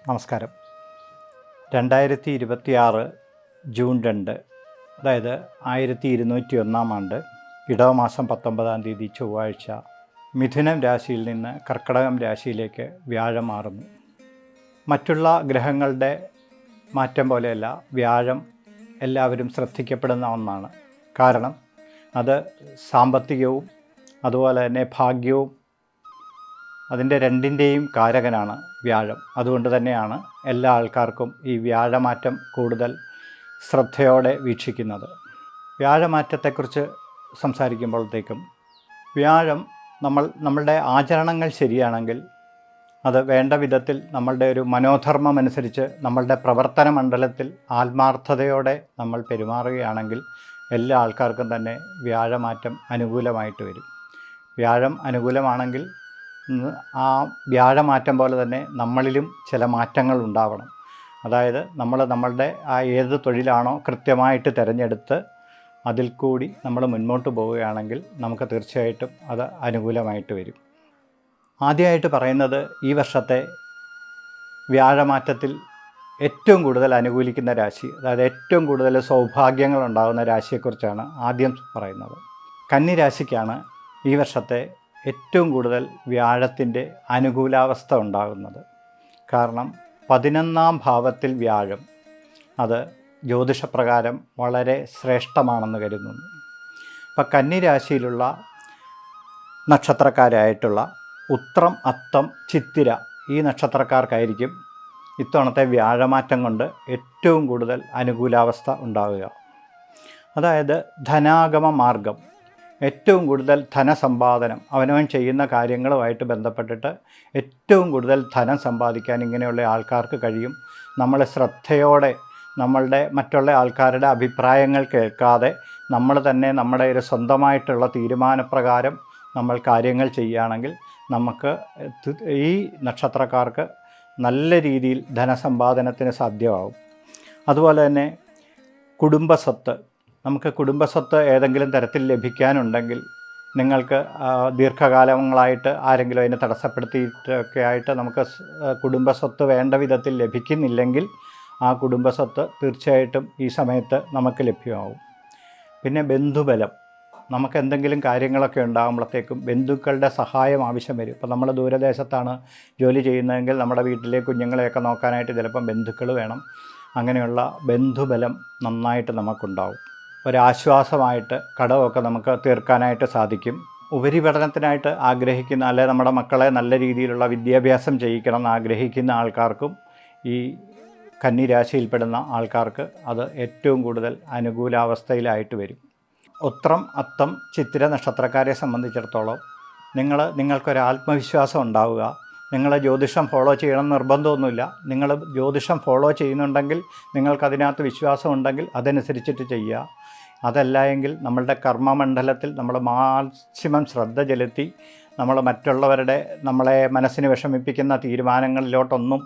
നമസ്കാരം. 2026 ജൂൺ 2, അതായത് 1201 ആണ്ട് ഇടവമാസം 19 ചൊവ്വാഴ്ച മിഥുനം രാശിയിൽ നിന്ന് കർക്കടകം രാശിയിലേക്ക് വ്യാഴം മാറുന്നു. മറ്റുള്ള ഗ്രഹങ്ങളുടെ മാറ്റം പോലെയല്ല വ്യാഴം എല്ലാവരും ശ്രദ്ധിക്കപ്പെടുന്ന ഒന്നാണ്. കാരണം അത് സാമ്പത്തികവും അതുപോലെ തന്നെ ഭാഗ്യവും അതിൻ്റെ രണ്ടിൻ്റെയും കാരകനാണ് വ്യാഴം. അതുകൊണ്ട് തന്നെയാണ് എല്ലാ ആൾക്കാർക്കും ഈ വ്യാഴമാറ്റം കൂടുതൽ ശ്രദ്ധയോടെ വീക്ഷിക്കുന്നത്. വ്യാഴമാറ്റത്തെക്കുറിച്ച് സംസാരിക്കുമ്പോഴത്തേക്കും വ്യാഴം നമ്മളുടെ ആചരണങ്ങൾ ശരിയാണെങ്കിൽ അത് വേണ്ട വിധത്തിൽ നമ്മളുടെ ഒരു മനോധർമ്മം അനുസരിച്ച് നമ്മളുടെ പ്രവർത്തന മണ്ഡലത്തിൽ ആത്മാർത്ഥതയോടെ നമ്മൾ പെരുമാറുകയാണെങ്കിൽ എല്ലാ ആൾക്കാർക്കും തന്നെ വ്യാഴമാറ്റം അനുകൂലമായിട്ട് വരും. വ്യാഴം അനുകൂലമാണെങ്കിൽ ആ വ്യാഴമാറ്റം പോലെ തന്നെ നമ്മളിലും ചില മാറ്റങ്ങൾ ഉണ്ടാവണം. അതായത് നമ്മളുടെ ആ ഏത് തൊഴിലാണോ കൃത്യമായിട്ട് തിരഞ്ഞെടുത്ത് അതിൽ കൂടി നമ്മൾ മുന്നോട്ട് പോവുകയാണെങ്കിൽ നമുക്ക് തീർച്ചയായിട്ടും അത് അനുകൂലമായിട്ട് വരും. ആദ്യമായിട്ട് പറയുന്നത് ഈ വർഷത്തെ വ്യാഴമാറ്റത്തിൽ ഏറ്റവും കൂടുതൽ അനുകൂലിക്കുന്ന രാശി, അതായത് ഏറ്റവും കൂടുതൽ സൗഭാഗ്യങ്ങൾ ഉണ്ടാകുന്ന രാശിയെക്കുറിച്ചാണ് ആദ്യം പറയുന്നത്. കന്നി രാശിക്കാണ് ഈ വർഷത്തെ ഏറ്റവും കൂടുതൽ വ്യാഴത്തിൻ്റെ അനുകൂലാവസ്ഥ ഉണ്ടാകുന്നത്. കാരണം 11ാം ഭാവത്തിൽ വ്യാഴം, അത് ജ്യോതിഷപ്രകാരം വളരെ ശ്രേഷ്ഠമാണെന്ന് കരുതുന്നു. അപ്പം കന്നി രാശിയിലുള്ള നക്ഷത്രക്കാരായിട്ടുള്ള ഉത്രം, അത്തം, ചിത്തിര ഈ നക്ഷത്രക്കാർക്കായിരിക്കും ഇത്തവണത്തെ വ്യാഴമാറ്റം കൊണ്ട് ഏറ്റവും കൂടുതൽ അനുകൂലാവസ്ഥ ഉണ്ടാവുക. അതായത് ധനാഗമ മാർഗം, ഏറ്റവും കൂടുതൽ ധനസമ്പാദനം, അവനവൻ ചെയ്യുന്ന കാര്യങ്ങളുമായിട്ട് ബന്ധപ്പെട്ടിട്ട് ഏറ്റവും കൂടുതൽ ധനം സമ്പാദിക്കാൻ ഇങ്ങനെയുള്ള ആൾക്കാർക്ക് കഴിയും. നമ്മൾ ശ്രദ്ധയോടെ നമ്മളുടെ മറ്റുള്ള ആൾക്കാരുടെ അഭിപ്രായങ്ങൾ കേൾക്കാതെ നമ്മൾ തന്നെ നമ്മുടെ ഒരു സ്വന്തമായിട്ടുള്ള തീരുമാനപ്രകാരം നമ്മൾ കാര്യങ്ങൾ ചെയ്യുകയാണെങ്കിൽ നമുക്ക് ഈ നക്ഷത്രക്കാർക്ക് നല്ല രീതിയിൽ ധനസമ്പാദനത്തിന് സാധ്യമാകും. അതുപോലെ തന്നെ കുടുംബസ്വത്ത്, നമുക്ക് കുടുംബസ്വത്ത് ഏതെങ്കിലും തരത്തിൽ ലഭിക്കാനുണ്ടെങ്കിൽ നിങ്ങൾക്ക് ദീർഘകാലങ്ങളായിട്ട് ആരെങ്കിലും അതിനെ തടസ്സപ്പെടുത്തിയിട്ടൊക്കെ ആയിട്ട് നമുക്ക് കുടുംബസ്വത്ത് വേണ്ട വിധത്തിൽ ലഭിക്കുന്നില്ലെങ്കിൽ ആ കുടുംബസ്വത്ത് തീർച്ചയായിട്ടും ഈ സമയത്ത് നമുക്ക് ലഭ്യമാവും. പിന്നെ ബന്ധുബലം, നമുക്ക് എന്തെങ്കിലും കാര്യങ്ങളൊക്കെ ഉണ്ടാകുമ്പോഴത്തേക്കും ബന്ധുക്കളുടെ സഹായം ആവശ്യം വരും. ഇപ്പോൾ നമ്മൾ ദൂരദേശത്താണ് ജോലി ചെയ്യുന്നതെങ്കിൽ നമ്മുടെ വീട്ടിലെ കുഞ്ഞുങ്ങളെയൊക്കെ നോക്കാനായിട്ട് ചിലപ്പം ബന്ധുക്കൾ വേണം. അങ്ങനെയുള്ള ബന്ധുബലം നന്നായിട്ട് നമുക്കുണ്ടാവും. ഒരാശ്വാസമായിട്ട് കടമൊക്കെ നമുക്ക് തീർക്കാനായിട്ട് സാധിക്കും. ഉപരിപഠനത്തിനായിട്ട് ആഗ്രഹിക്കുന്ന, അല്ലെ നമ്മുടെ മക്കളെ നല്ല രീതിയിലുള്ള വിദ്യാഭ്യാസം ചെയ്യിക്കണം എന്ന് ആഗ്രഹിക്കുന്ന ആൾക്കാർക്കും ഈ കന്നി രാശിയിൽപ്പെടുന്ന ആൾക്കാർക്ക് അത് ഏറ്റവും കൂടുതൽ അനുകൂലാവസ്ഥയിലായിട്ട് വരും. ഉത്രം, അത്തം, ചിത്തിര നക്ഷത്രക്കാരെ സംബന്ധിച്ചിടത്തോളം നിങ്ങൾക്കൊരാത്മവിശ്വാസം ഉണ്ടാവുക. നിങ്ങൾ ജ്യോതിഷം ഫോളോ ചെയ്യണം നിർബന്ധമൊന്നുമില്ല. നിങ്ങൾ ജ്യോതിഷം ഫോളോ ചെയ്യുന്നുണ്ടെങ്കിൽ നിങ്ങൾക്കതിനകത്ത് വിശ്വാസമുണ്ടെങ്കിൽ അതനുസരിച്ചിട്ട് ചെയ്യുക. അതല്ല എങ്കിൽ നമ്മളുടെ കർമ്മമണ്ഡലത്തിൽ നമ്മൾ മാക്സിമം ശ്രദ്ധ ചെലുത്തി നമ്മൾ മറ്റുള്ളവരുടെ നമ്മളെ മനസ്സിന് വിഷമിപ്പിക്കുന്ന തീരുമാനങ്ങളിലോട്ടൊന്നും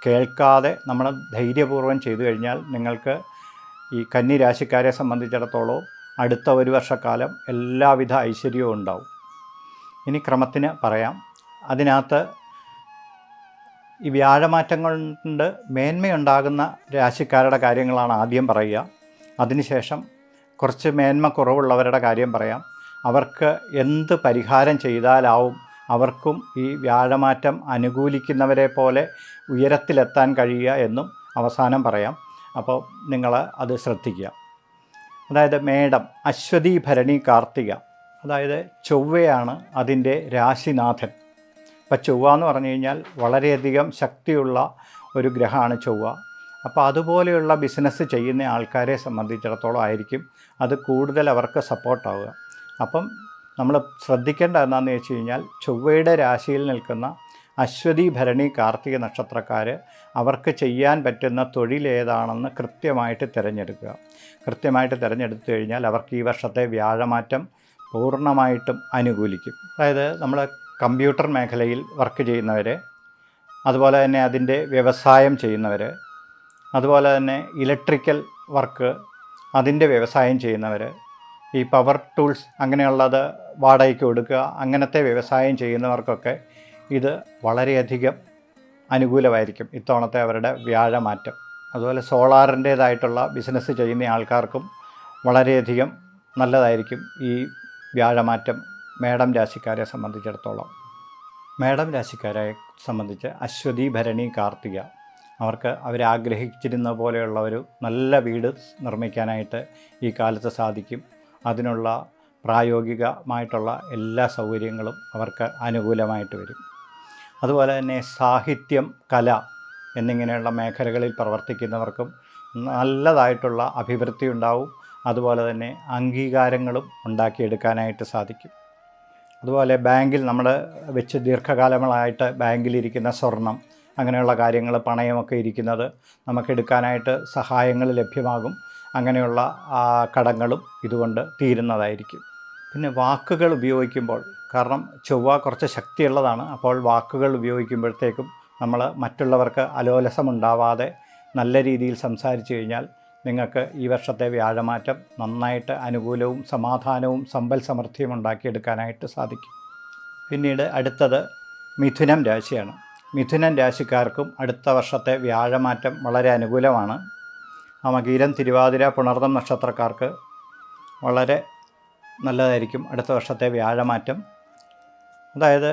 കേൾക്കാതെ നമ്മൾ ധൈര്യപൂർവ്വം ചെയ്തു കഴിഞ്ഞാൽ നിങ്ങൾക്ക് ഈ കന്നി രാശിക്കാരെ സംബന്ധിച്ചിടത്തോളം അടുത്ത ഒരു വർഷക്കാലം എല്ലാവിധ ഐശ്വര്യവും ഉണ്ടാവും. ഇനി ക്രമത്തിന് പറയാം. അതിനകത്ത് ഈ വ്യാഴമാറ്റം കൊണ്ട് മേന്മയുണ്ടാകുന്ന രാശിക്കാരുടെ കാര്യങ്ങളാണ് ആദ്യം പറയുക. അതിനുശേഷം കുറച്ച് മേന്മ കുറവുള്ളവരുടെ കാര്യം പറയാം. അവർക്ക് എന്ത് പരിഹാരം ചെയ്താലാവും അവർക്കും ഈ വ്യാഴമാറ്റം അനുകൂലിക്കുന്നവരെ പോലെ ഉയരത്തിലെത്താൻ കഴിയുക എന്നും അവസാനം പറയാം. അപ്പോൾ നിങ്ങൾ അത് ശ്രദ്ധിക്കുക. അതായത് മേടം, അശ്വതി, ഭരണി, കാർത്തിക, അതായത് ചൊവ്വയാണ് അതിൻ്റെ രാശിനാഥൻ. അപ്പോൾ ചൊവ്വ എന്ന് പറഞ്ഞു കഴിഞ്ഞാൽ വളരെയധികം ശക്തിയുള്ള ഒരു ഗ്രഹമാണ് ചൊവ്വ. അപ്പോൾ അതുപോലെയുള്ള ബിസിനസ് ചെയ്യുന്ന ആൾക്കാരെ സംബന്ധിച്ചിടത്തോളം ആയിരിക്കും അത് കൂടുതൽ അവർക്ക് സപ്പോർട്ടാവുക. അപ്പം നമ്മൾ ശ്രദ്ധിക്കേണ്ട എന്താണെന്ന് വെച്ച് കഴിഞ്ഞാൽ ചൊവ്വയുടെ രാശിയിൽ നിൽക്കുന്ന അശ്വതി, ഭരണി, കാർത്തിക നക്ഷത്രക്കാർ അവർക്ക് ചെയ്യാൻ പറ്റുന്ന തൊഴിലേതാണെന്ന് കൃത്യമായിട്ട് തിരഞ്ഞെടുക്കുക. കൃത്യമായിട്ട് തിരഞ്ഞെടുത്തു കഴിഞ്ഞാൽ അവർക്ക് ഈ വർഷത്തെ വ്യാഴമാറ്റം പൂർണ്ണമായിട്ടും അനുകൂലിക്കും. അതായത് നമ്മൾ കമ്പ്യൂട്ടർ മേഖലയിൽ വർക്ക് ചെയ്യുന്നവർ, അതുപോലെ തന്നെ അതിൻ്റെ വ്യവസായം ചെയ്യുന്നവർ, അതുപോലെ തന്നെ ഇലക്ട്രിക്കൽ വർക്ക് അതിൻ്റെ വ്യവസായം ചെയ്യുന്നവർ, ഈ പവർ ടൂൾസ് അങ്ങനെയുള്ളത് വാടകയ്ക്ക് കൊടുക്കുക, അങ്ങനത്തെ വ്യവസായം ചെയ്യുന്നവർക്കൊക്കെ ഇത് വളരെയധികം അനുകൂലമായിരിക്കും ഇത്തവണത്തെ അവരുടെ വ്യാഴമാറ്റം. അതുപോലെ സോളാറിൻ്റേതായിട്ടുള്ള ബിസിനസ് ചെയ്യുന്ന ആൾക്കാർക്കും വളരെയധികം നല്ലതായിരിക്കും ഈ വ്യാഴമാറ്റം മേടം രാശിക്കാരെ സംബന്ധിച്ചിടത്തോളം. മേടം രാശിക്കാരെ സംബന്ധിച്ച് അശ്വതി, ഭരണി, കാർത്തിക അവർക്ക് അവരാഗ്രഹിച്ചിരുന്ന പോലെയുള്ള ഒരു നല്ല വീട് നിർമ്മിക്കാനായിട്ട് ഈ കാലത്ത് സാധിക്കും. അതിനുള്ള പ്രായോഗികമായിട്ടുള്ള എല്ലാ സൗകര്യങ്ങളും അവർക്ക് അനുകൂലമായിട്ട് വരും. അതുപോലെ തന്നെ സാഹിത്യം, കല എന്നിങ്ങനെയുള്ള മേഖലകളിൽ പ്രവർത്തിക്കുന്നവർക്കും നല്ലതായിട്ടുള്ള അഭിവൃദ്ധി ഉണ്ടാവും. അതുപോലെ തന്നെ അംഗീകാരങ്ങളും ഉണ്ടാക്കിയെടുക്കാനായിട്ട് സാധിക്കും. അതുപോലെ ബാങ്കിൽ നമ്മൾ വെച്ച് ദീർഘകാലങ്ങളായിട്ട് ബാങ്കിലിരിക്കുന്ന സ്വർണം, അങ്ങനെയുള്ള കാര്യങ്ങൾ, പണയമൊക്കെ ഇരിക്കുന്നത് നമുക്കെടുക്കാനായിട്ട് സഹായങ്ങൾ ലഭ്യമാകും. അങ്ങനെയുള്ള കടങ്ങളും ഇതുകൊണ്ട് തീരുന്നതായിരിക്കും. പിന്നെ വാക്കുകൾ ഉപയോഗിക്കുമ്പോൾ, കാരണം ചൊവ്വ കുറച്ച് ശക്തിയുള്ളതാണ്, അപ്പോൾ വാക്കുകൾ ഉപയോഗിക്കുമ്പോഴത്തേക്കും നമ്മൾ മറ്റുള്ളവർക്ക് അലോലസമുണ്ടാവാതെ നല്ല രീതിയിൽ സംസാരിച്ചു കഴിഞ്ഞാൽ നിങ്ങൾക്ക് ഈ വർഷത്തെ വ്യാഴമാറ്റം നന്നായിട്ട് അനുകൂലവും സമാധാനവും സമ്പൽ സമൃദ്ധിയും ഉണ്ടാക്കിയെടുക്കാനായിട്ട് സാധിക്കും. പിന്നീട് അടുത്തത് മിഥുനം രാശിയാണ്. മിഥുനം രാശിക്കാർക്കും അടുത്ത വർഷത്തെ വ്യാഴമാറ്റം വളരെ അനുകൂലമാണ്. മകീരം, തിരുവാതിര, പുണർതം നക്ഷത്രക്കാർക്ക് വളരെ നല്ലതായിരിക്കും അടുത്ത വർഷത്തെ വ്യാഴമാറ്റം. അതായത്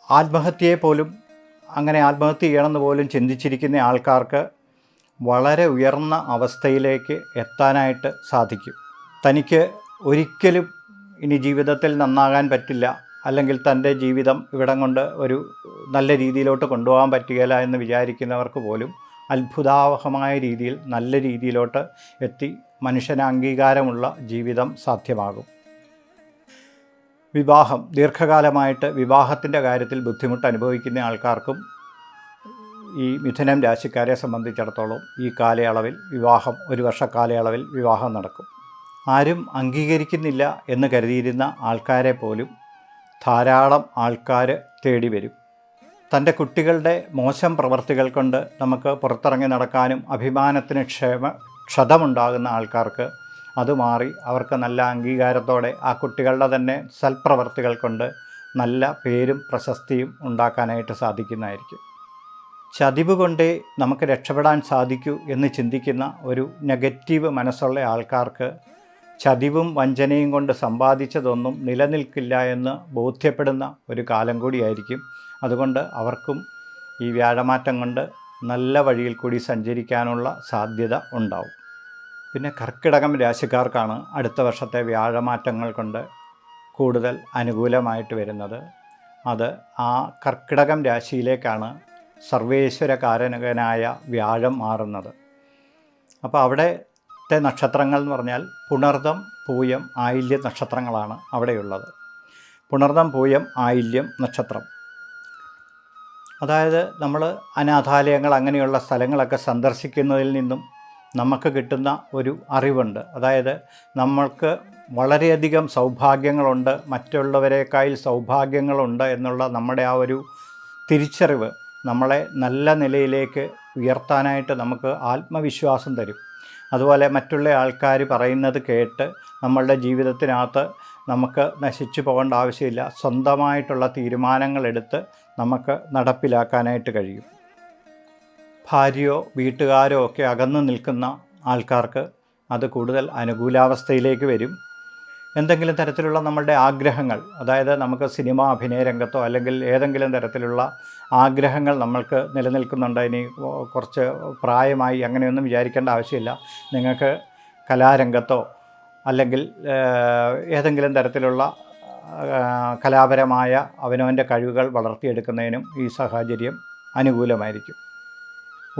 ആത്മഹത്യയെ പോലും, അങ്ങനെ ആത്മഹത്യ ചെയ്യണമെന്ന് പോലും ചിന്തിച്ചിരിക്കുന്ന ആൾക്കാർക്ക് വളരെ ഉയർന്ന അവസ്ഥയിലേക്ക് എത്താനായിട്ട് സാധിക്കും. തനിക്ക് ഒരിക്കലും ഇനി ജീവിതത്തിൽ നന്നാകാൻ പറ്റില്ല, അല്ലെങ്കിൽ തൻ്റെ ജീവിതം ഇവിടം കൊണ്ട് ഒരു നല്ല രീതിയിലോട്ട് കൊണ്ടുപോകാൻ പറ്റുകയില്ല എന്ന് വിചാരിക്കുന്നവർക്ക് പോലും അത്ഭുതാവഹമായ രീതിയിൽ നല്ല രീതിയിലോട്ട് എത്തി മനുഷ്യന് അംഗീകാരമുള്ള ജീവിതം സാധ്യമാകും. വിവാഹം, ദീർഘകാലമായിട്ട് വിവാഹത്തിൻ്റെ കാര്യത്തിൽ ബുദ്ധിമുട്ട് അനുഭവിക്കുന്ന ആൾക്കാർക്കും ഈ മിഥുനം രാശിക്കാരെ സംബന്ധിച്ചിടത്തോളം ഈ കാലയളവിൽ വിവാഹം, ഒരു വർഷ കാലയളവിൽ വിവാഹം നടക്കും. ആരും അംഗീകരിക്കുന്നില്ല എന്ന് കരുതിയിരുന്ന ആൾക്കാരെ പോലും ധാരാളം ആൾക്കാർ തേടി വരും. തൻ്റെ കുട്ടികളുടെ മോശം പ്രവർത്തികൾ കൊണ്ട് നമുക്ക് പുറത്തിറങ്ങി നടക്കാനും അഭിമാനത്തിന് ക്ഷതമുണ്ടാകുന്ന ആൾക്കാർക്ക് അത് മാറി അവർക്ക് നല്ല അംഗീകാരത്തോടെ ആ കുട്ടികളുടെ തന്നെ സൽപ്രവർത്തികൾ കൊണ്ട് നല്ല പേരും പ്രശസ്തിയും ഉണ്ടാക്കാനായിട്ട് സാധിക്കുന്നതായിരിക്കും. ചതിവ് കൊണ്ടേ നമുക്ക് രക്ഷപ്പെടാൻ സാധിക്കൂ എന്ന് ചിന്തിക്കുന്ന ഒരു നെഗറ്റീവ് മനസ്സുള്ള ആൾക്കാർക്ക് ചതിവും വഞ്ചനയും കൊണ്ട് സമ്പാദിച്ചതൊന്നും നിലനിൽക്കില്ല എന്ന് ബോധ്യപ്പെടുന്ന ഒരു കാലം കൂടിയായിരിക്കും. അതുകൊണ്ട് അവർക്കും ഈ വ്യാഴമാറ്റം കൊണ്ട് നല്ല വഴിയിൽ കൂടി സഞ്ചരിക്കാനുള്ള സാധ്യത ഉണ്ടാവും. പിന്നെ കർക്കിടകം രാശിക്കാർക്കാണ് അടുത്ത വർഷത്തെ വ്യാഴമാറ്റങ്ങൾ കൊണ്ട് കൂടുതൽ അനുകൂലമായിട്ട് വരുന്നത്. അത് ആ കർക്കിടകം രാശിയിലേക്കാണ് സർവേശ്വരകാരകനായ വ്യാഴം മാറുന്നത്. അപ്പോൾ അവിടുത്തെ നക്ഷത്രങ്ങൾ എന്ന് പറഞ്ഞാൽ പുണർതം, പൂയം, ആയില്യം നക്ഷത്രങ്ങളാണ് അവിടെയുള്ളത്. പുണർതം, പൂയം, ആയില്യം നക്ഷത്രം, അതായത് നമ്മൾ അനാഥാലയങ്ങൾ അങ്ങനെയുള്ള സ്ഥലങ്ങളൊക്കെ സന്ദർശിക്കുന്നതിൽ നിന്നും നമുക്ക് കിട്ടുന്ന ഒരു അറിവുണ്ട്. അതായത് നമ്മൾക്ക് വളരെയധികം സൗഭാഗ്യങ്ങളുണ്ട്, മറ്റുള്ളവരെക്കാൾ സൗഭാഗ്യങ്ങളുണ്ട് എന്നുള്ള നമ്മുടെ ആ ഒരു തിരിച്ചറിവ് നമ്മളെ നല്ല നിലയിലേക്ക് ഉയർത്താനായിട്ട് നമുക്ക് ആത്മവിശ്വാസം തരും. അതുപോലെ മറ്റുള്ള ആൾക്കാർ പറയുന്നത് കേട്ട് നമ്മളുടെ ജീവിതത്തിനകത്ത് നമുക്ക് നശിച്ചു പോകേണ്ട ആവശ്യമില്ല. സ്വന്തമായിട്ടുള്ള തീരുമാനങ്ങളെടുത്ത് നമുക്ക് നടപ്പിലാക്കാനായിട്ട് കഴിയും. ഭാര്യയോ വീട്ടുകാരോ ഒക്കെ അകന്നു നിൽക്കുന്ന ആൾക്കാർക്ക് അത് കൂടുതൽ അനുകൂലാവസ്ഥയിലേക്ക് വരും. എന്തെങ്കിലും തരത്തിലുള്ള നമ്മളുടെ ആഗ്രഹങ്ങൾ, അതായത് നമുക്ക് സിനിമ, അഭിനയ രംഗത്തോ അല്ലെങ്കിൽ ഏതെങ്കിലും തരത്തിലുള്ള ആഗ്രഹങ്ങൾ നമ്മൾക്ക് നിലനിൽക്കുന്നുണ്ട്, ഇനി കുറച്ച് പ്രായമായി, അങ്ങനെയൊന്നും വിചാരിക്കേണ്ട ആവശ്യമില്ല. നിങ്ങൾക്ക് കലാരംഗത്തോ അല്ലെങ്കിൽ ഏതെങ്കിലും തരത്തിലുള്ള കലാപരമായ അവനവൻ്റെ കഴിവുകൾ വളർത്തിയെടുക്കുന്നതിനും ഈ സാഹചര്യം അനുകൂലമായിരിക്കും.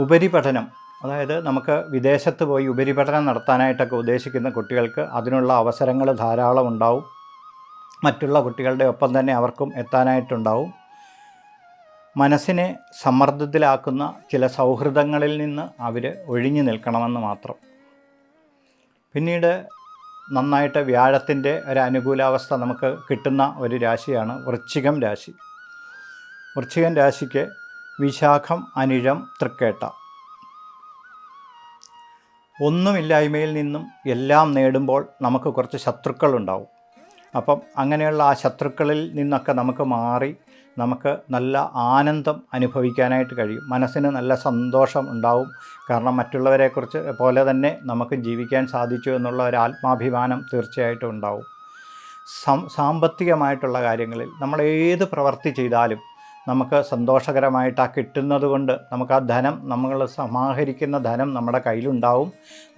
ഉപരിപഠനം, അതായത് നമുക്ക് വിദേശത്ത് പോയി ഉപരിപഠനം നടത്താനായിട്ടൊക്കെ ഉദ്ദേശിക്കുന്ന കുട്ടികൾക്ക് അതിനുള്ള അവസരങ്ങൾ ധാരാളം ഉണ്ടാവും. മറ്റുള്ള കുട്ടികളുടെ ഒപ്പം തന്നെ അവർക്കും എത്താനായിട്ടുണ്ടാവും. മനസ്സിനെ സമ്മർദ്ദത്തിലാക്കുന്ന ചില സൗഹൃദങ്ങളിൽ നിന്ന് അവർ ഒഴിഞ്ഞു നിൽക്കണമെന്ന് മാത്രം. പിന്നീട് നന്നായിട്ട് വ്യാഴത്തിൻ്റെ ഒരു അനുകൂലാവസ്ഥ നമുക്ക് കിട്ടുന്ന ഒരു രാശിയാണ് വൃശ്ചികം രാശി. വൃശ്ചികം രാശിക്ക് വിശാഖം, അനിഴം, തൃക്കേട്ട, ഒന്നുമില്ലായ്മയിൽ നിന്നും എല്ലാം നേടുമ്പോൾ നമുക്ക് കുറച്ച് ശത്രുക്കളുണ്ടാവും. അപ്പം അങ്ങനെയുള്ള ആ ശത്രുക്കളിൽ നിന്നൊക്കെ നമുക്ക് മാറി നമുക്ക് നല്ല ആനന്ദം അനുഭവിക്കാനായിട്ട് കഴിയും. മനസ്സിന് നല്ല സന്തോഷം ഉണ്ടാവും. കാരണം മറ്റുള്ളവരെക്കുറിച്ച് പോലെ തന്നെ നമുക്ക് ജീവിക്കാൻ സാധിച്ചു എന്നുള്ള ഒരു ആത്മാഭിമാനം തീർച്ചയായിട്ടും ഉണ്ടാവും. സാമ്പത്തികമായിട്ടുള്ള കാര്യങ്ങളിൽ നമ്മൾ ഏത് പ്രവൃത്തി ചെയ്താലും നമുക്ക് സന്തോഷകരമായിട്ട് ആ കിട്ടുന്നത് കൊണ്ട് നമുക്ക് ആ ധനം, നമ്മൾ സമാഹരിക്കുന്ന ധനം നമ്മുടെ കയ്യിലുണ്ടാവും.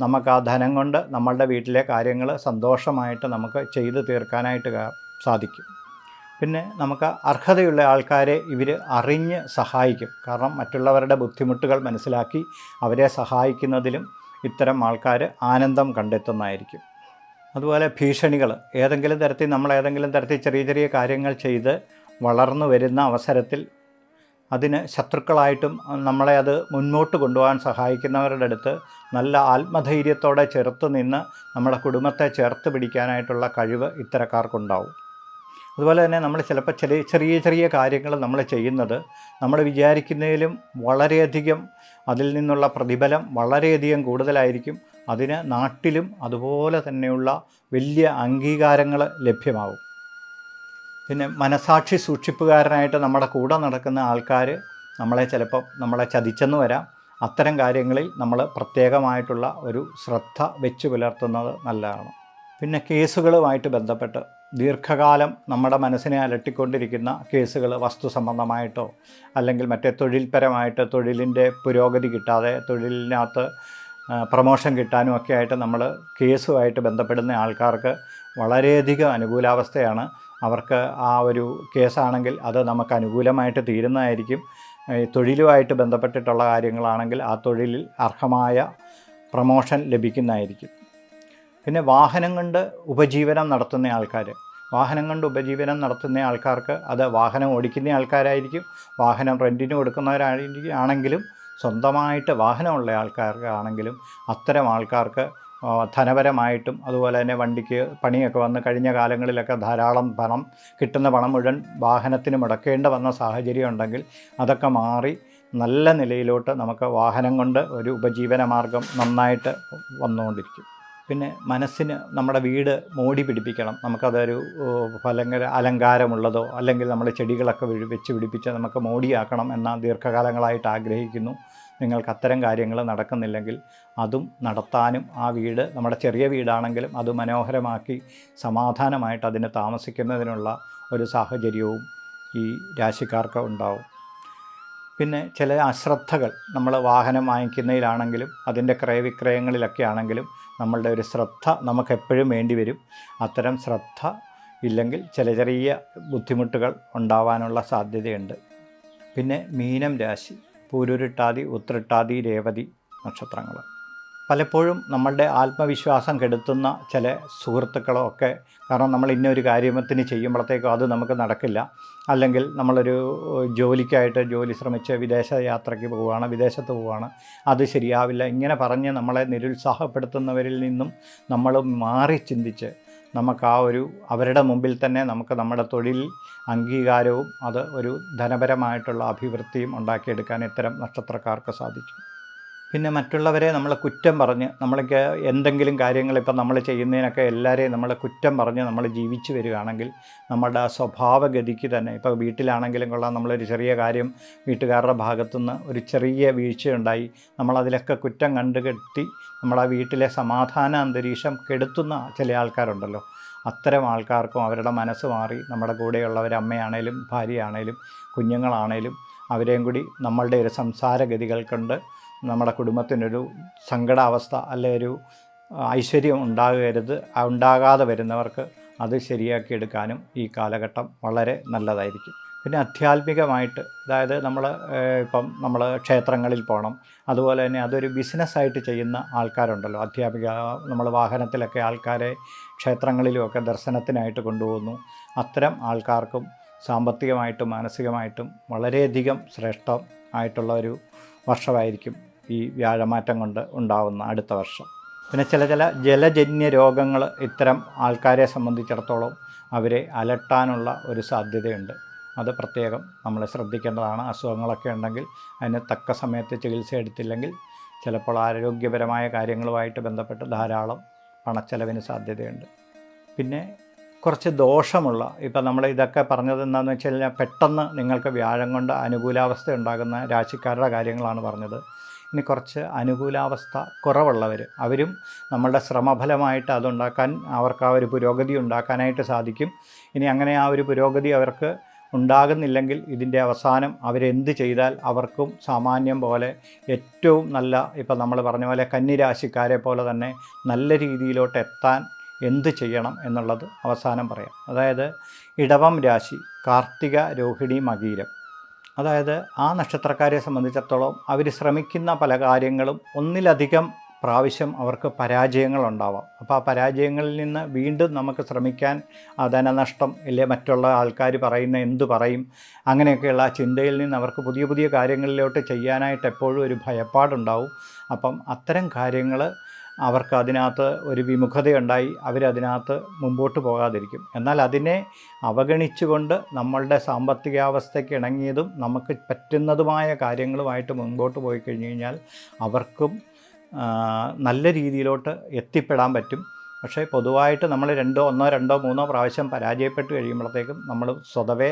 നമുക്ക് ആ ധനം കൊണ്ട് നമ്മളുടെ വീട്ടിലെ കാര്യങ്ങൾ സന്തോഷമായിട്ട് നമുക്ക് ചെയ്തു തീർക്കാനായിട്ട് സാധിക്കും. പിന്നെ നമുക്ക് അർഹതയുള്ള ആൾക്കാരെ ഇവർ അറിഞ്ഞ് സഹായിക്കും. കാരണം മറ്റുള്ളവരുടെ ബുദ്ധിമുട്ടുകൾ മനസ്സിലാക്കി അവരെ സഹായിക്കുന്നതിലും ഇത്തരം ആൾക്കാർ ആനന്ദം കണ്ടെത്തുന്നതായിരിക്കും. അതുപോലെ ഭീഷണികൾ, ഏതെങ്കിലും തരത്തിൽ ചെറിയ ചെറിയ കാര്യങ്ങൾ ചെയ്ത് വളർന്നു വരുന്ന അവസരത്തിൽ അതിന് ശത്രുക്കളായിട്ടും നമ്മളെ അത് മുന്നോട്ട് കൊണ്ടുപോകാൻ സഹായിക്കുന്നവരുടെ അടുത്ത് നല്ല ആത്മധൈര്യത്തോടെ ചെറുത്ത് നിന്ന് നമ്മുടെ കുടുംബത്തെ ചേർത്ത് പിടിക്കാനായിട്ടുള്ള കഴിവ് ഇത്തരക്കാർക്കുണ്ടാവും. അതുപോലെ തന്നെ നമ്മൾ ചിലപ്പോൾ ചെറിയ ചെറിയ കാര്യങ്ങൾ നമ്മൾ ചെയ്യുന്നത് നമ്മൾ വിചാരിക്കുന്നതിലും വളരെയധികം അതിൽ നിന്നുള്ള പ്രതിഫലം വളരെയധികം കൂടുതലായിരിക്കും. അതിന് നാട്ടിലും അതുപോലെ തന്നെയുള്ള വലിയ അംഗീകാരങ്ങൾ ലഭ്യമാവും. പിന്നെ മനസാക്ഷി സൂക്ഷിപ്പുകാരനായിട്ട് നമ്മുടെ കൂടെ നടക്കുന്ന ആൾക്കാർ നമ്മളെ ചതിച്ചെന്ന് വരാം. അത്തരം കാര്യങ്ങളിൽ നമ്മൾ പ്രത്യേകമായിട്ടുള്ള ഒരു ശ്രദ്ധ വെച്ച് പുലർത്തുന്നത് നല്ലതാണ്. പിന്നെ കേസുകളുമായിട്ട് ബന്ധപ്പെട്ട് ദീർഘകാലം നമ്മുടെ മനസ്സിനെ അലട്ടിക്കൊണ്ടിരിക്കുന്ന കേസുകൾ, വസ്തു സംബന്ധമായിട്ടോ അല്ലെങ്കിൽ മറ്റേ തൊഴിൽപരമായിട്ട് തൊഴിലിൻ്റെ പുരോഗതി കിട്ടാതെ തൊഴിലിനകത്ത് പ്രമോഷൻ കിട്ടാനും ഒക്കെ ആയിട്ട് നമ്മൾ കേസുമായിട്ട് ബന്ധപ്പെടുന്ന ആൾക്കാർക്ക് വളരെയധികം അനുകൂലാവസ്ഥയാണ്. അവർക്ക് ആ ഒരു കേസാണെങ്കിൽ അത് നമുക്ക് അനുകൂലമായിട്ട് തീരുന്നതായിരിക്കും. തൊഴിലുമായിട്ട് ബന്ധപ്പെട്ടിട്ടുള്ള കാര്യങ്ങളാണെങ്കിൽ ആ തൊഴിലിൽ അർഹമായ പ്രമോഷൻ ലഭിക്കുന്നതായിരിക്കും. പിന്നെ വാഹനം കൊണ്ട് ഉപജീവനം നടത്തുന്ന ആൾക്കാർക്ക് അത് വാഹനം ഓടിക്കുന്ന ആൾക്കാരായിരിക്കും. വാഹനം റെൻറ്റിന് കൊടുക്കുന്നവരാണെങ്കിലും സ്വന്തമായിട്ട് വാഹനമുള്ള ആൾക്കാർക്കാണെങ്കിലും അത്തരം ആൾക്കാർക്ക് ധനപരമായിട്ടും അതുപോലെ തന്നെ വണ്ടിക്ക് പണിയൊക്കെ വന്ന് കഴിഞ്ഞ കാലങ്ങളിലൊക്കെ ധാരാളം കിട്ടുന്ന പണം മുഴുവൻ വാഹനത്തിന് മുടക്കേണ്ടി വന്ന സാഹചര്യം ഉണ്ടെങ്കിൽ അതൊക്കെ മാറി നല്ല നിലയിലോട്ട് നമുക്ക് വാഹനം കൊണ്ട് ഒരു ഉപജീവന മാർഗം നന്നായിട്ട് വന്നുകൊണ്ടിരിക്കും. പിന്നെ മനസ്സിന് നമ്മുടെ വീട് മോടി പിടിപ്പിക്കണം. നമുക്കതൊരു അലങ്കാരമുള്ളതോ അല്ലെങ്കിൽ നമ്മൾ ചെടികളൊക്കെ വെച്ച് പിടിപ്പിച്ച് നമുക്ക് മോടിയാക്കണം എന്ന ദീർഘകാലങ്ങളായിട്ട് ആഗ്രഹിക്കുന്നു. നിങ്ങൾക്ക് അത്തരം കാര്യങ്ങൾ നടക്കുന്നില്ലെങ്കിൽ അതും നടത്താനും ആ വീട് നമ്മുടെ ചെറിയ വീടാണെങ്കിലും അത് മനോഹരമാക്കി സമാധാനമായിട്ട് അതിന് താമസിക്കുന്നതിനുള്ള ഒരു സാഹചര്യവും ഈ രാശിക്കാർക്ക് ഉണ്ടാവും. പിന്നെ ചില അശ്രദ്ധകൾ നമ്മൾ വാഹനം വാങ്ങിക്കുന്നതിലാണെങ്കിലും അതിൻ്റെ ക്രയവിക്രയങ്ങളിലൊക്കെ ആണെങ്കിലും നമ്മളുടെ ഒരു ശ്രദ്ധ നമുക്കെപ്പോഴും വേണ്ടി വരും. അത്തരം ശ്രദ്ധ ഇല്ലെങ്കിൽ ചെറിയ ബുദ്ധിമുട്ടുകൾ ഉണ്ടാവാനുള്ള സാധ്യതയുണ്ട്. പിന്നെ മീനം രാശി, പൂരുരുട്ടാതി, ഉത്രട്ടാതി, രേവതി നക്ഷത്രങ്ങൾ. പലപ്പോഴും നമ്മളുടെ ആത്മവിശ്വാസം കെടുത്തുന്ന ചില സുഹൃത്തുക്കളോ ഒക്കെ, കാരണം നമ്മൾ ഇന്നൊരു കാര്യത്തിന് ചെയ്യുമ്പോഴത്തേക്കും അത് നമുക്ക് നടക്കില്ല, അല്ലെങ്കിൽ നമ്മളൊരു ജോലി ശ്രമിച്ച് വിദേശത്ത് പോവുകയാണ്, അത് ശരിയാവില്ല, ഇങ്ങനെ പറഞ്ഞ് നമ്മളെ നിരുത്സാഹപ്പെടുത്തുന്നവരിൽ നിന്നും നമ്മൾ മാറി ചിന്തിച്ച് നമുക്ക് അവരുടെ മുമ്പിൽ തന്നെ നമുക്ക് നമ്മുടെ തൊഴിൽ അംഗീകാരവും അത് ഒരു ധനപരമായിട്ടുള്ള അഭിവൃദ്ധിയും ഉണ്ടാക്കിയെടുക്കാൻ ഇത്തരം നക്ഷത്രക്കാർക്ക് സാധിക്കും. പിന്നെ മറ്റുള്ളവരെ നമ്മൾ കുറ്റം പറഞ്ഞ് നമ്മൾക്ക് എന്തെങ്കിലും കാര്യങ്ങൾ ഇപ്പം നമ്മൾ ചെയ്യുന്നതിനൊക്കെ എല്ലാവരെയും നമ്മൾ കുറ്റം പറഞ്ഞ് നമ്മൾ ജീവിച്ചു വരികയാണെങ്കിൽ നമ്മുടെ ആ സ്വഭാവഗതിക്ക് തന്നെ, ഇപ്പോൾ വീട്ടിലാണെങ്കിലും കൊള്ളാം, നമ്മളൊരു ചെറിയ കാര്യം വീട്ടുകാരുടെ ഭാഗത്തുനിന്ന് ഒരു ചെറിയ വീഴ്ചയുണ്ടായി, നമ്മളതിലൊക്കെ കുറ്റം കണ്ടുകെട്ടി നമ്മളാ വീട്ടിലെ സമാധാന അന്തരീക്ഷം കെടുത്തുന്ന ചില ആൾക്കാരുണ്ടല്ലോ. അത്തരം ആൾക്കാർക്കും അവരുടെ മനസ്സ് മാറി നമ്മുടെ കൂടെയുള്ളവർ, അമ്മയാണേലും ഭാര്യയാണേലും കുഞ്ഞുങ്ങളാണേലും, അവരെയും കൂടി നമ്മളുടെ ഒരു സംസാരഗതികൾ കൊണ്ട് നമ്മുടെ കുടുംബത്തിനൊരു സങ്കടാവസ്ഥ അല്ലെ ഒരു ഐശ്വര്യം ഉണ്ടാകാതെ വരുന്നവർക്ക് അത് ശരിയാക്കിയെടുക്കാനും ഈ കാലഘട്ടം വളരെ നല്ലതായിരിക്കും. പിന്നെ ആധ്യാത്മികമായിട്ട്, അതായത് നമ്മൾ ക്ഷേത്രങ്ങളിൽ പോകണം, അതുപോലെ തന്നെ അതൊരു ബിസിനസ്സായിട്ട് ചെയ്യുന്ന ആൾക്കാരുണ്ടല്ലോ. നമ്മൾ വാഹനത്തിലൊക്കെ ആൾക്കാരെ ക്ഷേത്രങ്ങളിലുമൊക്കെ ദർശനത്തിനായിട്ട് കൊണ്ടുപോകുന്നു. അത്തരം ആൾക്കാർക്കും സാമ്പത്തികമായിട്ടും മാനസികമായിട്ടും വളരെയധികം ശ്രേഷ്ഠം ആയിട്ടുള്ള ഒരു വർഷമായിരിക്കും ഈ വ്യാഴമാറ്റം കൊണ്ട് ഉണ്ടാവുന്ന അടുത്ത വർഷം. പിന്നെ ചില ജലജന്യ രോഗങ്ങൾ ഇത്തരം ആൾക്കാരെ സംബന്ധിച്ചിടത്തോളം അവരെ അലട്ടാനുള്ള ഒരു സാധ്യതയുണ്ട്. അത് പ്രത്യേകം നമ്മൾ ശ്രദ്ധിക്കേണ്ടതാണ്. അസുഖങ്ങളൊക്കെ ഉണ്ടെങ്കിൽ അതിന് തക്ക സമയത്ത് ചികിത്സ എടുത്തില്ലെങ്കിൽ ചിലപ്പോൾ ആരോഗ്യപരമായ കാര്യങ്ങളുമായിട്ട് ബന്ധപ്പെട്ട് ധാരാളം പണച്ചെലവിന് സാധ്യതയുണ്ട്. പിന്നെ കുറച്ച് ദോഷമുള്ള, ഇപ്പം നമ്മൾ ഇതൊക്കെ പറഞ്ഞത് എന്താണെന്ന് വെച്ച് കഴിഞ്ഞാൽ പെട്ടെന്ന് നിങ്ങൾക്ക് വ്യാഴം കൊണ്ട് അനുകൂലാവസ്ഥ ഉണ്ടാകുന്ന രാശിക്കാരുടെ കാര്യങ്ങളാണ് പറഞ്ഞത്. ഇനി കുറച്ച് അനുകൂലാവസ്ഥ കുറവുള്ളവർ, അവരും നമ്മളുടെ ശ്രമഫലമായിട്ട് അതുണ്ടാക്കാൻ അവർക്ക് ആ ഒരു പുരോഗതി ഉണ്ടാക്കാനായിട്ട് സാധിക്കും. ഇനി അങ്ങനെ ആ ഒരു പുരോഗതി അവർക്ക് ഉണ്ടാകുന്നില്ലെങ്കിൽ ഇതിൻ്റെ അവസാനം അവരെന്ത് ചെയ്താൽ അവർക്കും സാമാന്യം പോലെ ഏറ്റവും നല്ല, ഇപ്പം നമ്മൾ പറഞ്ഞ പോലെ കന്നിരാശിക്കാരെ പോലെ തന്നെ നല്ല രീതിയിലോട്ട് എത്താൻ എന്ത് ചെയ്യണം എന്നുള്ളത് അവസാനം പറയാം. അതായത് ഇടവം രാശി, കാർത്തിക, രോഹിണി, മകീരം, അതായത് ആ നക്ഷത്രക്കാരെ സംബന്ധിച്ചിടത്തോളം അവർ ശ്രമിക്കുന്ന പല കാര്യങ്ങളും ഒന്നിലധികം പ്രാവശ്യം അവർക്ക് പരാജയങ്ങളുണ്ടാവാം. അപ്പോൾ ആ പരാജയങ്ങളിൽ നിന്ന് വീണ്ടും നമുക്ക് ശ്രമിക്കാൻ, ധനനഷ്ടം ഇല്ലേ മറ്റുള്ള ആൾക്കാർ പറയുന്ന എന്തു പറയും, അങ്ങനെയൊക്കെയുള്ള ചിന്തയിൽ നിന്ന് അവർക്ക് പുതിയ പുതിയ കാര്യങ്ങളിലോട്ട് ചെയ്യാനായിട്ട് എപ്പോഴും ഒരു ഭയപ്പാടുണ്ടാവും. അപ്പം അത്തരം കാര്യങ്ങൾ അവർക്ക് അതിനകത്ത് ഒരു വിമുഖതയുണ്ടായി അവരതിനകത്ത് മുമ്പോട്ട് പോകാതിരിക്കും. എന്നാൽ അതിനെ അവഗണിച്ചുകൊണ്ട് നമ്മളുടെ സാമ്പത്തികാവസ്ഥയ്ക്ക് ഇണങ്ങിയതും നമുക്ക് പറ്റുന്നതുമായ കാര്യങ്ങളുമായിട്ട് മുമ്പോട്ട് പോയി കഴിഞ്ഞ് കഴിഞ്ഞാൽ അവർക്കും നല്ല രീതിയിലോട്ട് എത്തിപ്പെടാൻ പറ്റും. പക്ഷേ പൊതുവായിട്ട് നമ്മൾ ഒന്നോ രണ്ടോ മൂന്നോ പ്രാവശ്യം പരാജയപ്പെട്ട് കഴിയുമ്പോഴത്തേക്കും നമ്മൾ സ്വതവേ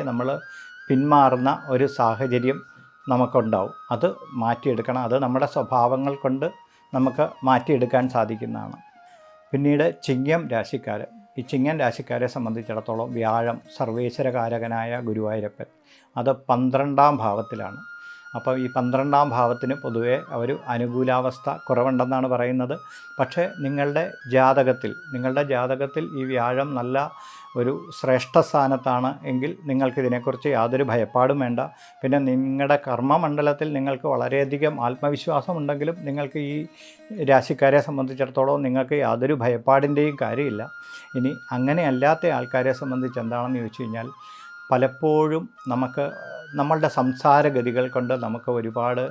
പിന്മാറുന്ന ഒരു സാഹചര്യം നമുക്കുണ്ടാവും. അത് മാറ്റിയെടുക്കണം. അത് നമ്മുടെ സ്വഭാവങ്ങൾ കൊണ്ട് നമുക്ക് മാറ്റിയെടുക്കാൻ സാധിക്കുന്നതാണ്. പിന്നീട് ചിങ്ങം രാശിക്കാർ, ഈ ചിങ്ങം രാശിക്കാരെ സംബന്ധിച്ചിടത്തോളം വ്യാഴം സർവേശ്വരകാരകനായ ഗുരുവായൂരപ്പൻ അത് 12ാം ഭാവത്തിലാണ്. അപ്പോൾ ഈ 12ാം ഭാവത്തിന് പൊതുവേ ഒരു അനുകൂലാവസ്ഥ കുറവുണ്ടെന്നാണ് പറയുന്നത്. പക്ഷേ നിങ്ങളുടെ ജാതകത്തിൽ ഈ വ്യാഴം നല്ല ഒരു ശ്രേഷ്ഠ സ്ഥാനത്താണ് എങ്കിൽ നിങ്ങൾക്കിതിനെക്കുറിച്ച് യാതൊരു ഭയപ്പാടും വേണ്ട. പിന്നെ നിങ്ങളുടെ കർമ്മമണ്ഡലത്തിൽ നിങ്ങൾക്ക് വളരെയധികം ആത്മവിശ്വാസമുണ്ടെങ്കിലും നിങ്ങൾക്ക് ഈ രാശിക്കാരെ സംബന്ധിച്ചിടത്തോളം നിങ്ങൾക്ക് യാതൊരു ഭയപ്പാടിൻ്റെയും കാര്യമില്ല. ഇനി അങ്ങനെയല്ലാത്ത ആൾക്കാരെ സംബന്ധിച്ച് എന്താണെന്ന് ചോദിച്ചു കഴിഞ്ഞാൽ, പലപ്പോഴും നമുക്ക് നമ്മളുടെ സംസാരഗതികൾ കൊണ്ട് നമുക്ക് ഒരുപാട്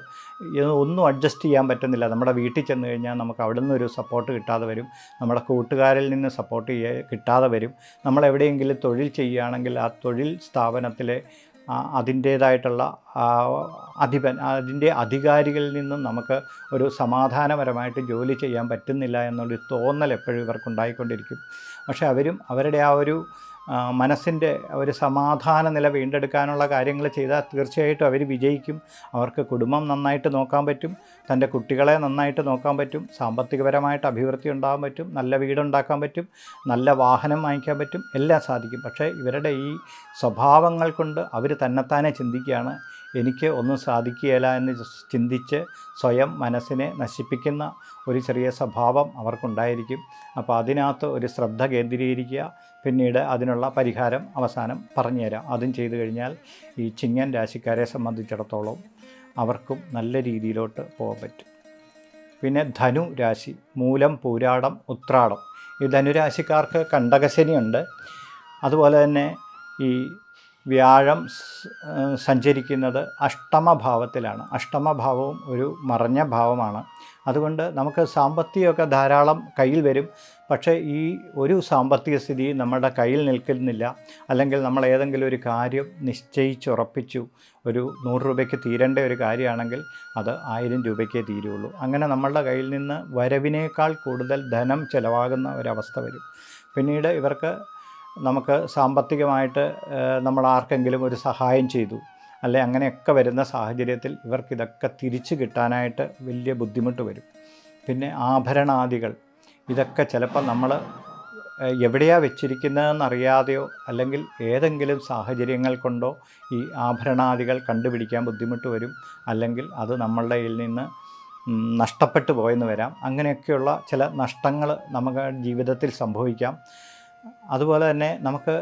ഒന്നും അഡ്ജസ്റ്റ് ചെയ്യാൻ പറ്റുന്നില്ല. നമ്മുടെ വീട്ടിൽ ചെന്ന് കഴിഞ്ഞാൽ നമുക്ക് അവിടെ നിന്നൊരു സപ്പോർട്ട് കിട്ടാതെ വരും, നമ്മുടെ കൂട്ടുകാരിൽ നിന്ന് സപ്പോർട്ട് കിട്ടാതെ വരും. നമ്മളെവിടെയെങ്കിലും തൊഴിൽ ചെയ്യുകയാണെങ്കിൽ ആ തൊഴിൽ സ്ഥാപനത്തിലെ അതിൻ്റേതായിട്ടുള്ള അതിൻ്റെ അധികാരികളിൽ നിന്നും നമുക്ക് ഒരു സമാധാനപരമായിട്ട് ജോലി ചെയ്യാൻ പറ്റുന്നില്ല എന്നുള്ളൊരു തോന്നൽ എപ്പോഴും ഇവർക്കുണ്ടായിക്കൊണ്ടിരിക്കും. പക്ഷേ അവരുടെ ആ ഒരു മനസ്സിൻ്റെ ഒരു സമാധാന നില വീണ്ടെടുക്കാനുള്ള കാര്യങ്ങൾ ചെയ്താൽ തീർച്ചയായിട്ടും അവർ വിജയിക്കും. അവർക്ക് കുടുംബം നന്നായിട്ട് നോക്കാൻ പറ്റും, തൻ്റെ കുട്ടികളെ നന്നായിട്ട് നോക്കാൻ പറ്റും, സാമ്പത്തികപരമായിട്ട് അഭിവൃദ്ധി ഉണ്ടാകാൻ പറ്റും, നല്ല വീടുണ്ടാക്കാൻ പറ്റും, നല്ല വാഹനം വാങ്ങിക്കാൻ പറ്റും, എല്ലാം സാധിക്കും. പക്ഷേ ഇവരുടെ ഈ സ്വഭാവങ്ങൾ കൊണ്ട് അവർ തന്നെത്താനെ ചിന്തിക്കുകയാണ്, എനിക്ക് ഒന്നും സാധിക്കുകയില്ല എന്ന് ചിന്തിച്ച് സ്വയം മനസ്സിനെ നശിപ്പിക്കുന്ന ഒരു ചെറിയ സ്വഭാവം അവർക്കുണ്ടായിരിക്കും. അപ്പോൾ അതിനകത്ത് ഒരു ശ്രദ്ധ കേന്ദ്രീകരിക്കുക. പിന്നീട് അതിനുള്ള പരിഹാരം അവസാനം പറഞ്ഞുതരാം. അതും ചെയ്തു കഴിഞ്ഞാൽ ഈ ചിങ്ങൻ രാശിക്കാരെ സംബന്ധിച്ചിടത്തോളം അവർക്കും നല്ല രീതിയിലോട്ട് പോകാൻ പറ്റും. പിന്നെ ധനു രാശി, മൂലം, പൂരാടം, ഉത്രാടം. ഈ ധനുരാശിക്കാർക്ക് കണ്ടകശനിയുണ്ട്. അതുപോലെ തന്നെ ഈ വ്യാഴം സഞ്ചരിക്കുന്നത് അഷ്ടമഭാവത്തിലാണ്. അഷ്ടമഭാവവും ഒരു മറഞ്ഞ ഭാവമാണ്. അതുകൊണ്ട് നമുക്ക് സാമ്പത്തികമൊക്കെ ധാരാളം കയ്യിൽ വരും. പക്ഷേ ഈ ഒരു സാമ്പത്തിക സ്ഥിതി നമ്മുടെ കയ്യിൽ നിൽക്കുന്നില്ല. അല്ലെങ്കിൽ നമ്മൾ ഏതെങ്കിലും ഒരു കാര്യം നിശ്ചയിച്ചുറപ്പിച്ചു, ഒരു 100 രൂപയ്ക്ക് തീരേണ്ട ഒരു കാര്യമാണെങ്കിൽ അത് 1000 രൂപയ്ക്കേ തീരുള്ളൂ. അങ്ങനെ നമ്മളുടെ കയ്യിൽ നിന്ന് വരവിനേക്കാൾ കൂടുതൽ ധനം ചിലവാകുന്ന ഒരവസ്ഥ വരും. പിന്നീട് ഇവർക്ക് നമുക്ക് സാമ്പത്തികമായിട്ട് നമ്മൾ ആർക്കെങ്കിലും ഒരു സഹായം ചെയ്തു അല്ലെ, അങ്ങനെയൊക്കെ വരുന്ന സാഹചര്യത്തിൽ ഇവർക്കിതൊക്കെ തിരിച്ചു കിട്ടാനായിട്ട് വലിയ ബുദ്ധിമുട്ട് വരും. പിന്നെ ആഭരണാദികൾ, ഇതൊക്കെ ചിലപ്പോൾ നമ്മൾ എവിടെയാണ് വെച്ചിരിക്കുന്നതെന്നറിയാതെയോ അല്ലെങ്കിൽ ഏതെങ്കിലും സാഹചര്യങ്ങൾ കൊണ്ടോ ഈ ആഭരണാദികൾ കണ്ടുപിടിക്കാൻ ബുദ്ധിമുട്ട് വരും. അല്ലെങ്കിൽ അത് നമ്മളുടെ കയ്യിൽ നിന്ന് നഷ്ടപ്പെട്ടു പോയെന്ന് വരാം. അങ്ങനെയൊക്കെയുള്ള ചില നഷ്ടങ്ങൾ നമുക്ക് ജീവിതത്തിൽ സംഭവിക്കാം. അതുപോലെ തന്നെ നമുക്ക്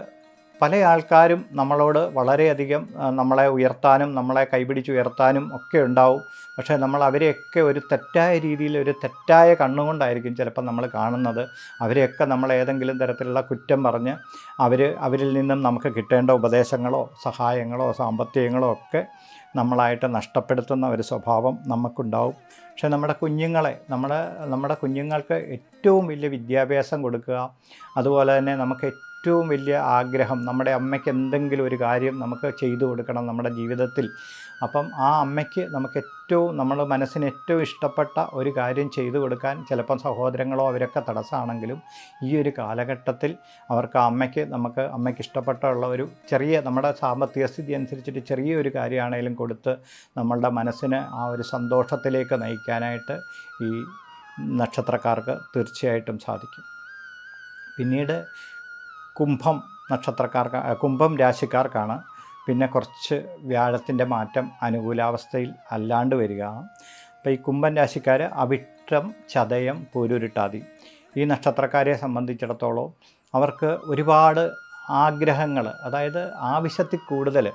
പല ആൾക്കാരും നമ്മളോട് വളരെയധികം നമ്മളെ ഉയർത്താനും നമ്മളെ കൈപിടിച്ചുയർത്താനും ഒക്കെ ഉണ്ടാവും. പക്ഷേ നമ്മൾ അവരെയൊക്കെ ഒരു തെറ്റായ രീതിയിൽ, ഒരു തെറ്റായ കണ്ണുകൊണ്ടായിരിക്കും ചിലപ്പോൾ നമ്മൾ കാണുന്നത്. അവരെയൊക്കെ നമ്മൾ ഏതെങ്കിലും തരത്തിലുള്ള കുറ്റം പറഞ്ഞ് അവരിൽ നിന്നും നമുക്ക് കിട്ടേണ്ട ഉപദേശങ്ങളോ സഹായങ്ങളോ സാമ്പത്തികങ്ങളോ ഒക്കെ നമ്മളായിട്ട് നഷ്ടപ്പെടുത്തുന്ന ഒരു സ്വഭാവം നമുക്കുണ്ടാവും. പക്ഷേ നമ്മുടെ കുഞ്ഞുങ്ങൾക്ക് ഏറ്റവും വലിയ വിദ്യാഭ്യാസം കൊടുക്കുക, അതുപോലെ തന്നെ നമുക്ക് ഏറ്റവും വലിയ ആഗ്രഹം, നമ്മുടെ അമ്മയ്ക്ക് എന്തെങ്കിലും ഒരു കാര്യം നമുക്ക് ചെയ്തു കൊടുക്കണം, നമ്മുടെ ജീവിതത്തിൽ അപ്പം ആ അമ്മയ്ക്ക് നമുക്ക് ഏറ്റവും നമ്മുടെ മനസ്സിന് ഏറ്റവും ഇഷ്ടപ്പെട്ട ഒരു കാര്യം ചെയ്തു കൊടുക്കാൻ ചിലപ്പം സഹോദരങ്ങളോ അവരൊക്കെ തടസ്സമാണെങ്കിലും ഈ ഒരു കാലഘട്ടത്തിൽ അവർക്ക് അമ്മയ്ക്ക് ഇഷ്ടപ്പെട്ടുള്ള ഒരു ചെറിയ നമ്മുടെ സാമ്പത്തിക സ്ഥിതി അനുസരിച്ചിട്ട് ചെറിയൊരു കാര്യമാണെങ്കിലും കൊടുത്ത് നമ്മളുടെ മനസ്സിന് ആ ഒരു സന്തോഷത്തിലേക്ക് നയിക്കാനായിട്ട് ഈ നക്ഷത്രക്കാർക്ക് തീർച്ചയായിട്ടും സാധിക്കും. പിന്നീട് കുംഭം രാശിക്കാർക്കാണ് പിന്നെ കുറച്ച് വ്യാഴത്തിൻ്റെ മാറ്റം അനുകൂലാവസ്ഥയിൽ അല്ലാണ്ട് വരിക. അപ്പോൾ ഈ കുംഭം രാശിക്കാർ അവിട്ടം, ചതയം, പൂരുരുട്ടാതി ഈ നക്ഷത്രക്കാരെ സംബന്ധിച്ചിടത്തോളം അവർക്ക് ഒരുപാട് ആഗ്രഹങ്ങൾ, അതായത് ആവശ്യത്തിൽ കൂടുതൽ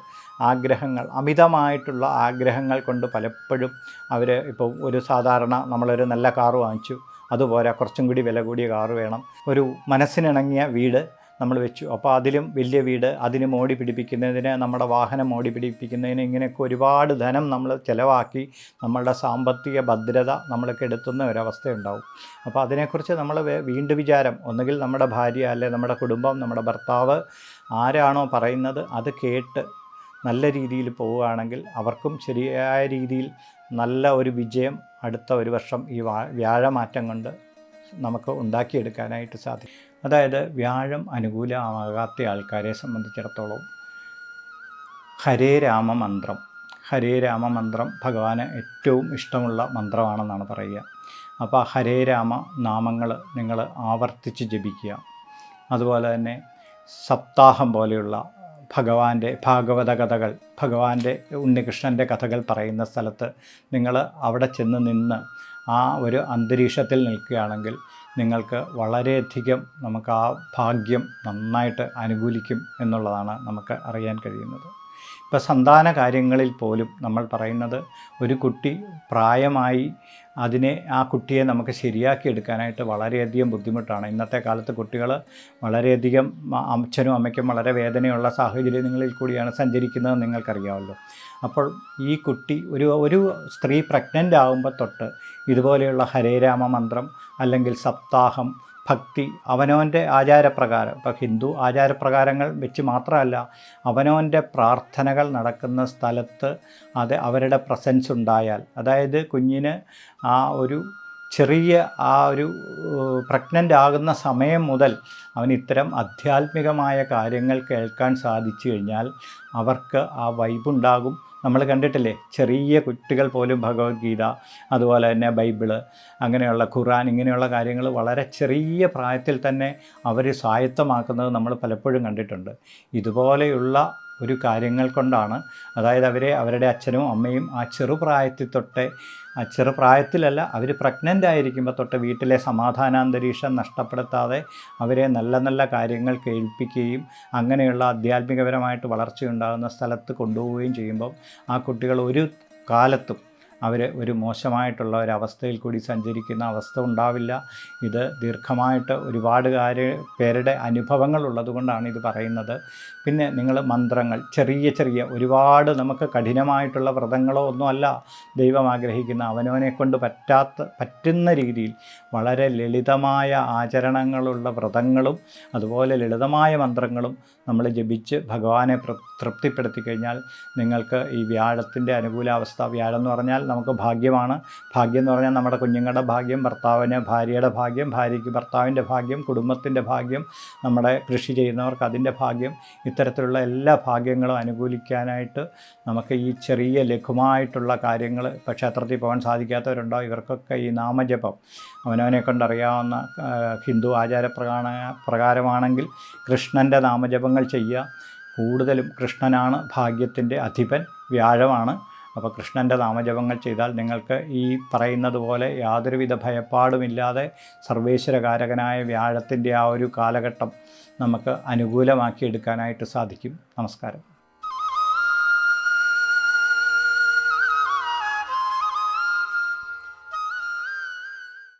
ആഗ്രഹങ്ങൾ, അമിതമായിട്ടുള്ള ആഗ്രഹങ്ങൾ കൊണ്ട് പലപ്പോഴും അവർ ഇപ്പോൾ ഒരു സാധാരണ നമ്മളൊരു നല്ല കാറ് വാങ്ങിച്ചു, അതുപോലെ കുറച്ചും കൂടി വില കൂടിയ കാറ് വേണം, ഒരു മനസ്സിനിണങ്ങിയ വീട് നമ്മൾ വെച്ചു, അപ്പോൾ അതിലും വലിയ വീട്, അതിന് മോടി പിടിപ്പിക്കുന്നതിന്, നമ്മുടെ വാഹനം മോടി പിടിപ്പിക്കുന്നതിന്, ഇങ്ങനെയൊക്കെ ഒരുപാട് ധനം നമ്മൾ ചിലവാക്കി നമ്മളുടെ സാമ്പത്തിക ഭദ്രത നമ്മൾ കെടുത്തുന്ന ഒരവസ്ഥയുണ്ടാവും. അപ്പോൾ അതിനെക്കുറിച്ച് നമ്മൾ വീണ്ടും വിചാരം, ഒന്നുകിൽ നമ്മുടെ ഭാര്യ അല്ലെ നമ്മുടെ കുടുംബം, നമ്മുടെ ഭർത്താവ് ആരാണോ പറയുന്നത് അത് കേട്ട് നല്ല രീതിയിൽ പോവുകയാണെങ്കിൽ അവർക്കും ശരിയായ രീതിയിൽ നല്ല ഒരു വിജയം അടുത്ത ഒരു വർഷം ഈ വ്യാഴമാറ്റം കൊണ്ട് നമുക്ക് ഉണ്ടാക്കിയെടുക്കാനായിട്ട് സാധിക്കും. അതായത് വ്യാഴം അനുകൂലമാകാത്ത ആൾക്കാരെ സംബന്ധിച്ചിടത്തോളം ഹരേ രാമ മന്ത്രം ഭഗവാന് ഏറ്റവും ഇഷ്ടമുള്ള മന്ത്രമാണെന്നാണ് പറയുക. അപ്പോൾ ഹരേ രാമ നാമങ്ങൾ നിങ്ങൾ ആവർത്തിച്ച് ജപിക്കുക. അതുപോലെ തന്നെ സപ്താഹം പോലെയുള്ള ഭാഗവത കഥകൾ, ഭഗവാന്റെ ഉണ്ണികൃഷ്ണൻ്റെ കഥകൾ പറയുന്ന സ്ഥലത്ത് നിങ്ങൾ അവിടെ ചെന്ന് നിന്ന് ആ ഒരു അന്തരീക്ഷത്തിൽ നിൽക്കുകയാണെങ്കിൽ നിങ്ങൾക്ക് വളരെയധികം നമുക്ക് ആ ഭാഗ്യം നന്നായിട്ട് അനുകൂലിക്കും എന്നുള്ളതാണ് നമുക്ക് അറിയാൻ കഴിയുന്നത്. ഇപ്പോൾ സന്താന കാര്യങ്ങളിൽ പോലും നമ്മൾ പറയുന്നത് ഒരു കുട്ടി പ്രായമായി ആ കുട്ടിയെ നമുക്ക് ശരിയാക്കി എടുക്കാനായിട്ട് വളരെയധികം ബുദ്ധിമുട്ടാണ്. ഇന്നത്തെ കാലത്ത് കുട്ടികൾ വളരെയധികം അച്ഛനും അമ്മയ്ക്കും വളരെ വേദനയുള്ള സാഹചര്യങ്ങളിൽ കൂടിയാണ് സഞ്ചരിക്കുന്നത് നിങ്ങൾക്കറിയാമല്ലോ. അപ്പോൾ ഈ കുട്ടി ഒരു സ്ത്രീ പ്രഗ്നൻ്റ് ആകുമ്പോൾ തൊട്ട് ഇതുപോലെയുള്ള ഹരേരാമ മന്ത്രം അല്ലെങ്കിൽ സപ്താഹം, ഭക്തി, അവനവൻ്റെ ആചാരപ്രകാരം, ഇപ്പോൾ ഹിന്ദു ആചാരപ്രകാരങ്ങൾ വെച്ച് മാത്രമല്ല, അവനവൻ്റെ പ്രാർത്ഥനകൾ നടക്കുന്ന സ്ഥലത്ത് അവരുടെ പ്രസൻസ് ഉണ്ടായാൽ, അതായത് കുഞ്ഞിന് ഒരു പ്രഗ്നൻ്റ് ആകുന്ന സമയം മുതൽ അവന് ഇത്തരം ആധ്യാത്മികമായ കാര്യങ്ങൾ കേൾക്കാൻ സാധിച്ചു കഴിഞ്ഞാൽ അവർക്ക് ആ വൈബുണ്ടാകും. നമ്മൾ കണ്ടിട്ടില്ലേ, ചെറിയ കുട്ടികൾ പോലും ഭഗവത്ഗീത, അതുപോലെ തന്നെ ബൈബിള്, അങ്ങനെയുള്ള ഖുർആൻ, ഇങ്ങനെയുള്ള കാര്യങ്ങൾ വളരെ ചെറിയ പ്രായത്തിൽ തന്നെ അവർ സ്വായത്തമാക്കുന്നത് നമ്മൾ പലപ്പോഴും കണ്ടിട്ടുണ്ട്. ഇതുപോലെയുള്ള ഒരു കാര്യങ്ങൾ കൊണ്ടാണ്, അതായത് അവരുടെ അച്ഛനും അമ്മയും ആ ചെറുപ്രായത്തിലല്ല, അവർ പ്രഗ്നൻ്റ് ആയിരിക്കുമ്പോൾ തൊട്ട് വീട്ടിലെ സമാധാനാന്തരീക്ഷം നഷ്ടപ്പെടുത്താതെ അവരെ നല്ല നല്ല കാര്യങ്ങൾ കേൾപ്പിക്കുകയും അങ്ങനെയുള്ള ആധ്യാത്മികപരമായിട്ട് വളർച്ചയുണ്ടാകുന്ന സ്ഥലത്ത് കൊണ്ടുപോവുകയും ചെയ്യുമ്പം ആ കുട്ടികൾ ഒരു കാലത്തും ഒരു മോശമായിട്ടുള്ള ഒരവസ്ഥയിൽ കൂടി സഞ്ചരിക്കുന്ന അവസ്ഥ ഉണ്ടാവില്ല. ഇത് ദീർഘമായിട്ട് ഒരുപാട് പേരുടെ അനുഭവങ്ങൾ ഉള്ളതുകൊണ്ടാണ് ഇത് പറയുന്നത്. പിന്നെ നിങ്ങൾ മന്ത്രങ്ങൾ ചെറിയ ഒരുപാട് നമുക്ക് കഠിനമായിട്ടുള്ള വ്രതങ്ങളോ ഒന്നുമല്ല ദൈവം ആഗ്രഹിക്കുന്ന, അവനവനെ കൊണ്ട് പറ്റുന്ന രീതിയിൽ വളരെ ലളിതമായ ആചരണങ്ങളുള്ള വ്രതങ്ങളും അതുപോലെ ലളിതമായ മന്ത്രങ്ങളും നമ്മൾ ജപിച്ച് ഭഗവാനെ തൃപ്തിപ്പെടുത്തി കഴിഞ്ഞാൽ നിങ്ങൾക്ക് ഈ വ്യാഴത്തിൻ്റെ അനുകൂലാവസ്ഥ, വ്യാഴം എന്ന് പറഞ്ഞാൽ നമുക്ക് ഭാഗ്യമാണ്. ഭാഗ്യം എന്ന് പറഞ്ഞാൽ നമ്മുടെ കുഞ്ഞുങ്ങളുടെ ഭാഗ്യം, ഭർത്താവിന് ഭാര്യയുടെ ഭാഗ്യം, ഭാര്യയ്ക്ക് ഭർത്താവിൻ്റെ ഭാഗ്യം, കുടുംബത്തിൻ്റെ ഭാഗ്യം, നമ്മുടെ കൃഷി ചെയ്യുന്നവർക്ക് അതിൻ്റെ ഭാഗ്യം, ഇത്തരത്തിലുള്ള എല്ലാ ഭാഗ്യങ്ങളും അനുകൂലിക്കാനായിട്ട് നമുക്ക് ഈ ചെറിയ ലഘുവായിട്ടുള്ള കാര്യങ്ങൾ, ഇപ്പോൾ ക്ഷേത്രത്തിൽ പോകാൻ സാധിക്കാത്തവരുണ്ടോ, ഇവർക്കൊക്കെ ഈ നാമജപം അവനവനെ കൊണ്ടറിയാവുന്ന ഹിന്ദു ആചാരപ്രകാരമാണെങ്കിൽ കൃഷ്ണൻ്റെ നാമജപങ്ങൾ ചെയ്യുക. കൂടുതലും കൃഷ്ണനാണ് ഭാഗ്യത്തിൻ്റെ അധിപൻ, വ്യാഴമാണ്. അപ്പോൾ കൃഷ്ണൻ്റെ നാമജപങ്ങൾ ചെയ്താൽ നിങ്ങൾക്ക് ഈ പറയുന്നത് പോലെ യാതൊരുവിധ ഭയപ്പാടുമില്ലാതെ സർവേശ്വരകാരകനായ വ്യാഴത്തിൻ്റെ ആ ഒരു കാലഘട്ടം നമുക്ക് അനുകൂലമാക്കിയെടുക്കാനായിട്ട് സാധിക്കും. നമസ്കാരം.